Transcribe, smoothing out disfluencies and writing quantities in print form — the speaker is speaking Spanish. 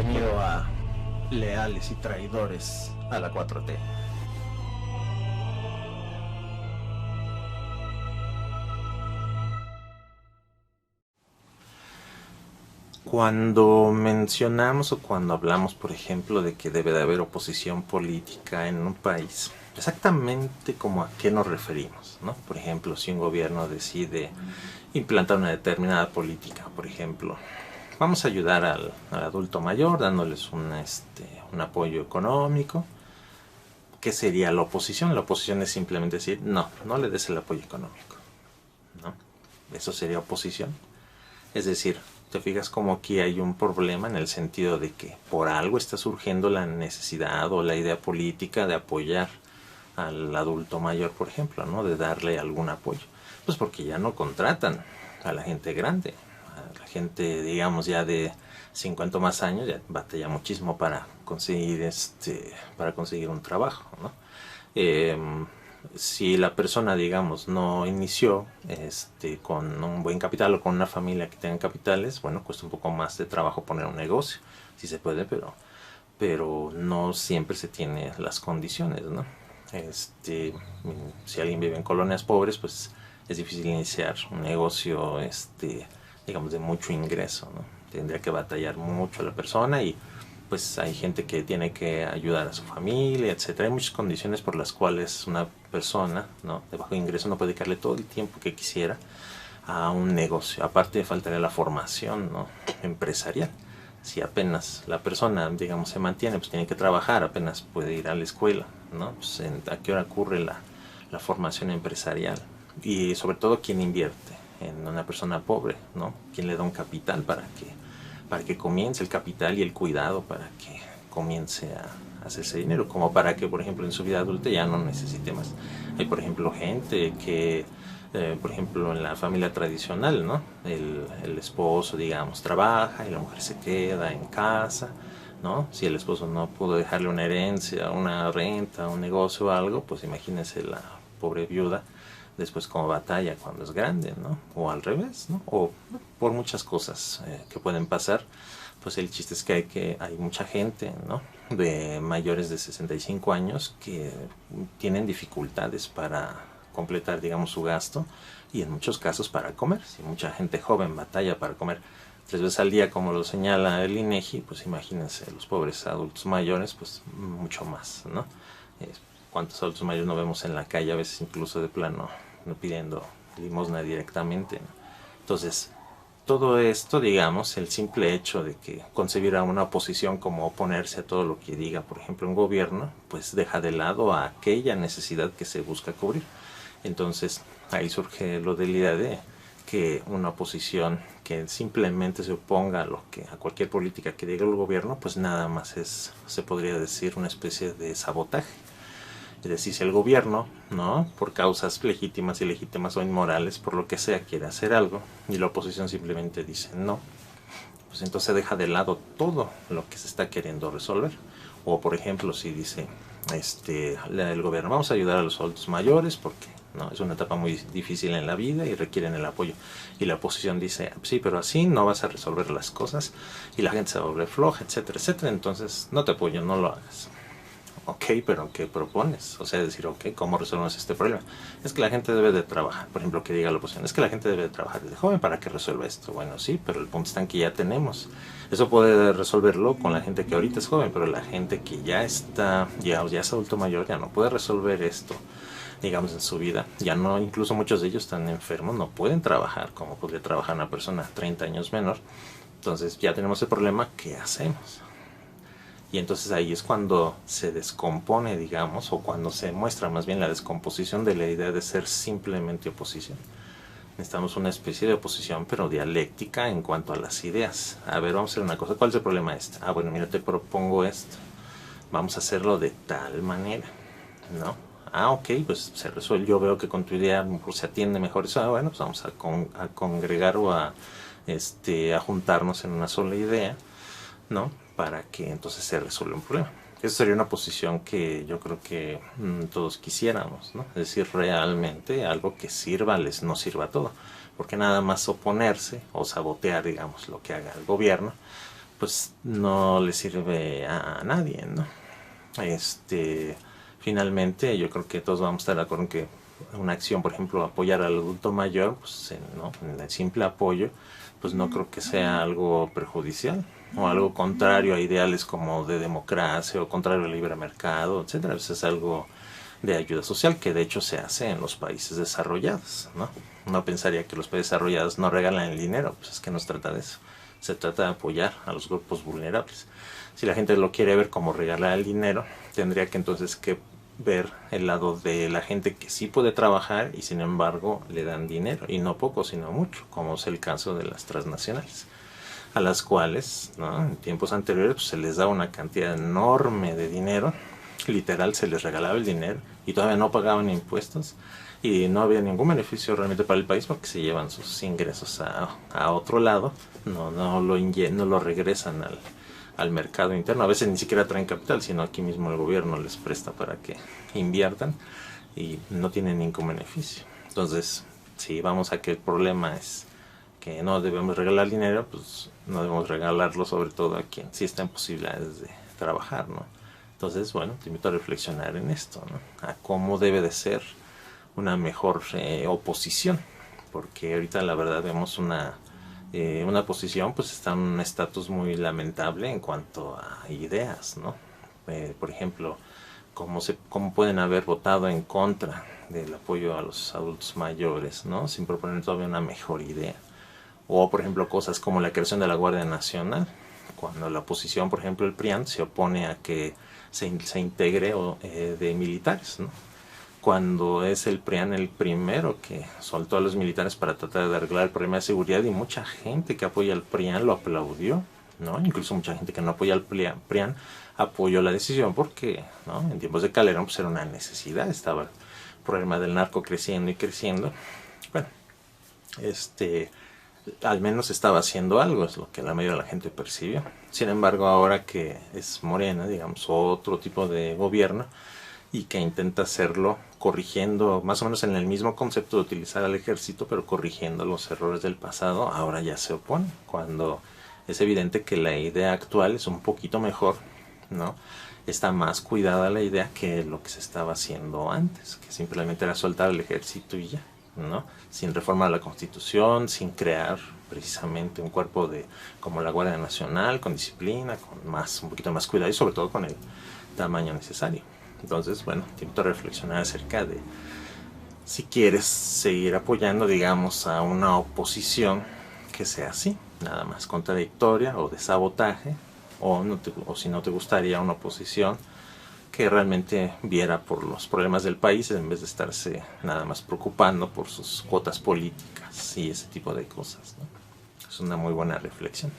Bienvenido a Leales y Traidores a la 4T. Cuando mencionamos o cuando hablamos, por ejemplo, de que debe de haber oposición política en un país, exactamente como a qué nos referimos, ¿no? Por ejemplo, si un gobierno decide implantar una determinada política, por ejemplo, vamos a ayudar al adulto mayor dándoles un apoyo económico. ¿Qué sería la oposición? La oposición es simplemente decir, no, no le des el apoyo económico, ¿no? Eso sería oposición. Es decir, te fijas como aquí hay un problema en el sentido de que por algo está surgiendo la necesidad o la idea política de apoyar al adulto mayor, por ejemplo, ¿no? De darle algún apoyo. Pues porque ya no contratan a la gente grande, a la gente, digamos, ya de 50 o más años, ya batalla muchísimo para conseguir un trabajo, ¿no? Eh, si la persona, digamos, no inició con un buen capital o con una familia que tenga capitales, bueno, cuesta un poco más de trabajo poner un negocio, si se puede, pero no siempre se tiene las condiciones, ¿no? Si alguien vive en colonias pobres, pues es difícil iniciar un negocio, digamos, de mucho ingreso, ¿no? Tendría que batallar mucho la persona y pues hay gente que tiene que ayudar a su familia, etcétera. Hay muchas condiciones por las cuales una persona, ¿no?, de bajo ingreso no puede dedicarle todo el tiempo que quisiera a un negocio. Aparte faltaría la formación, ¿no?, empresarial. Si apenas la persona, digamos, se mantiene, pues tiene que trabajar, apenas puede ir a la escuela, ¿no? Pues ¿a qué hora ocurre la formación empresarial? Y sobre todo, ¿quién invierte en una persona pobre, ¿no? ¿Quién le da un capital para que comience el capital y el cuidado para que comience a hacerse dinero? Como para que, por ejemplo, en su vida adulta ya no necesite más. Hay, por ejemplo, gente que por ejemplo, en la familia tradicional, ¿no? El esposo, digamos, trabaja y la mujer se queda en casa, ¿no? Si el esposo no pudo dejarle una herencia, una renta, un negocio o algo, pues imagínense la pobre viuda después como batalla cuando es grande, ¿no? O al revés, ¿no? O por muchas cosas que pueden pasar. Pues el chiste es que hay mucha gente, ¿no?, de mayores de 65 años que tienen dificultades para completar, digamos, su gasto y en muchos casos para comer. Si mucha gente joven batalla para comer 3 veces al día, como lo señala el INEGI, pues imagínense los pobres adultos mayores, pues mucho más, ¿no? ¿Cuántos adultos mayores no vemos en la calle, a veces incluso de plano, no pidiendo limosna directamente, ¿no? Entonces, todo esto, digamos, el simple hecho de que concebir a una oposición como oponerse a todo lo que diga, por ejemplo, un gobierno, pues deja de lado a aquella necesidad que se busca cubrir. Entonces, ahí surge lo de la idea de que una oposición que simplemente se oponga a cualquier política que diga el gobierno, pues nada más se podría decir, una especie de sabotaje. Es decir, si el gobierno, ¿no?, por causas legítimas, ilegítimas o inmorales, por lo que sea, quiere hacer algo y la oposición simplemente dice no, pues entonces deja de lado todo lo que se está queriendo resolver. O por ejemplo, si dice el gobierno, vamos a ayudar a los adultos mayores porque no es una etapa muy difícil en la vida y requieren el apoyo, y la oposición dice sí, pero así no vas a resolver las cosas y la gente se va a volver floja, etcétera, etcétera, entonces no te apoyo, no lo hagas. Ok, pero ¿qué propones? O sea, decir, ok, ¿cómo resolvemos este problema? Es que la gente debe de trabajar, por ejemplo, que diga la oposición, es que la gente debe de trabajar desde joven para que resuelva esto. Bueno, sí, pero el punto está en que ya tenemos. Eso puede resolverlo con la gente que ahorita es joven, pero la gente que ya está, ya es adulto mayor, ya no puede resolver esto, digamos, en su vida. Ya no, incluso muchos de ellos están enfermos, no pueden trabajar como podría trabajar una persona 30 años menor. Entonces ya tenemos el problema, ¿qué hacemos? Y entonces ahí es cuando se descompone, digamos, o cuando se muestra más bien la descomposición de la idea de ser simplemente oposición. Necesitamos una especie de oposición, pero dialéctica en cuanto a las ideas. A ver, vamos a hacer una cosa. ¿Cuál es el problema este? Ah, bueno, mira, te propongo esto. Vamos a hacerlo de tal manera, ¿no? Ah, ok, pues se resuelve. Yo veo que con tu idea se atiende mejor eso. Ah, bueno, pues vamos a congregar o a juntarnos en una sola idea, ¿no?, para que entonces se resuelva un problema. Esa sería una posición que yo creo que todos quisiéramos, ¿no? Es decir, realmente algo que sirva, no sirva a todo. Porque nada más oponerse o sabotear, digamos, lo que haga el gobierno, pues no le sirve a nadie, ¿no? Finalmente yo creo que todos vamos a estar de acuerdo en que una acción, por ejemplo, apoyar al adulto mayor, pues ¿no? En el simple apoyo, pues no creo que sea algo perjudicial o algo contrario a ideales como de democracia o contrario al libre mercado, etcétera. Pues es algo de ayuda social que de hecho se hace en los países desarrollados, ¿no? No pensaría que los países desarrollados no regalan el dinero, pues es que no se trata de eso. Se trata de apoyar a los grupos vulnerables. Si la gente lo quiere ver como regalar el dinero, tendría que entonces que ver el lado de la gente que sí puede trabajar y sin embargo le dan dinero, y no poco sino mucho, como es el caso de las transnacionales, a las cuales, ¿no?, en tiempos anteriores pues, se les da una cantidad enorme de dinero, literal se les regalaba el dinero y todavía no pagaban impuestos y no había ningún beneficio realmente para el país porque se llevan sus ingresos a otro lado, no lo regresan al mercado interno. A veces ni siquiera traen capital, sino aquí mismo el gobierno les presta para que inviertan y no tienen ningún beneficio. Entonces, si vamos a que el problema es que no debemos regalar dinero, pues no debemos regalarlo sobre todo a quien sí está en posibilidades de trabajar, ¿no? Entonces, bueno, te invito a reflexionar en esto, ¿no? A cómo debe de ser una mejor oposición, porque ahorita la verdad vemos una oposición pues está en un estatus muy lamentable en cuanto a ideas, ¿no? Por ejemplo, cómo pueden haber votado en contra del apoyo a los adultos mayores, ¿no?, sin proponer todavía una mejor idea. O por ejemplo cosas como la creación de la Guardia Nacional, cuando la oposición, por ejemplo el PRIAN, se opone a que se integre de militares, ¿no?, cuando es el PRIAN el primero que soltó a los militares para tratar de arreglar el problema de seguridad, y mucha gente que apoya al PRIAN lo aplaudió, ¿no? Incluso mucha gente que no apoya al PRIAN apoyó la decisión porque, ¿no?, en tiempos de Calderón pues era una necesidad, estaba el problema del narco creciendo y creciendo. Bueno, al menos estaba haciendo algo, es lo que la mayoría de la gente percibió. Sin embargo, ahora que es Morena, digamos, otro tipo de gobierno, y que intenta hacerlo corrigiendo más o menos en el mismo concepto de utilizar al ejército, pero corrigiendo los errores del pasado, ahora ya se opone, cuando es evidente que la idea actual es un poquito mejor, ¿no? Está más cuidada la idea que lo que se estaba haciendo antes, que simplemente era soltar el ejército y ya, ¿no?, sin reformar la Constitución, sin crear precisamente un cuerpo como la Guardia Nacional, con disciplina, con un poquito más cuidado y sobre todo con el tamaño necesario. Entonces, bueno, te invito a reflexionar acerca de si quieres seguir apoyando, digamos, a una oposición que sea así, nada más contradictoria o de sabotaje, o si no te gustaría una oposición que realmente viera por los problemas del país en vez de estarse nada más preocupando por sus cuotas políticas y ese tipo de cosas, ¿no? Es una muy buena reflexión.